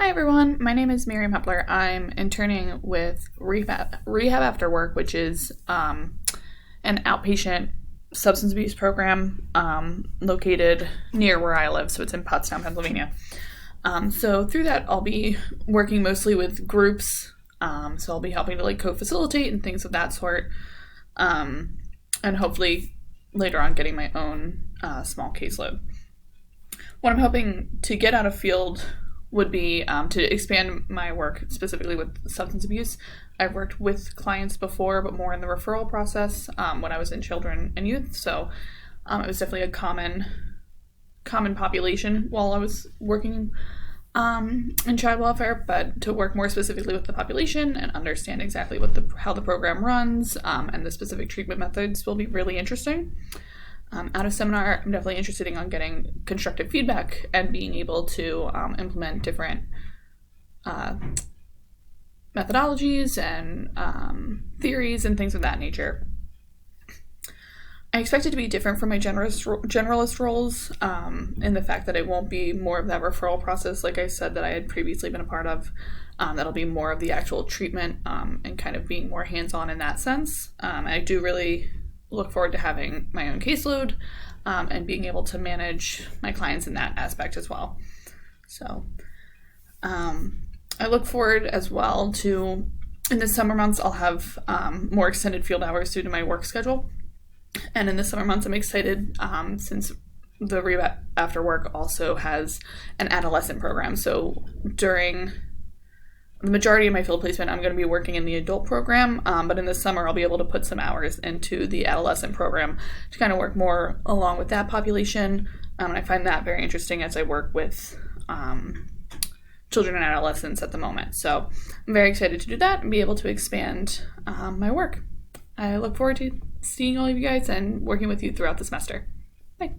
Hi everyone, my name is Miriam Hepler. I'm interning with Rehab After Work, which is an outpatient substance abuse program located near where I live, so it's in Pottstown, Pennsylvania. So through that, I'll be working mostly with groups, so I'll be helping to co-facilitate and things of that sort, and hopefully later on getting my own small caseload. What I'm hoping to get out of field would be to expand my work specifically with substance abuse. I've worked with clients before, but more in the referral process when I was in children and youth. So it was definitely a common population while I was working in child welfare, but to work more specifically with the population and understand exactly how the program runs and the specific treatment methods will be really interesting. Out of seminar, I'm definitely interested in getting constructive feedback and being able to implement different methodologies and theories and things of that nature. I expect it to be different from my generalist roles in the fact that it won't be more of that referral process, like I said, that I had previously been a part of. That'll be more of the actual treatment and kind of being more hands-on in that sense. I do really look forward to having my own caseload and being able to manage my clients in that aspect as well. So I look forward as well to, in the summer months, I'll have more extended field hours due to my work schedule. And in the summer months, I'm excited since the Rehab After Work also has an adolescent program. So during the majority of my field placement, I'm going to be working in the adult program, but in the summer, I'll be able to put some hours into the adolescent program to kind of work more along with that population. And I find that very interesting as I work with children and adolescents at the moment. So I'm very excited to do that and be able to expand my work. I look forward to seeing all of you guys and working with you throughout the semester. Bye.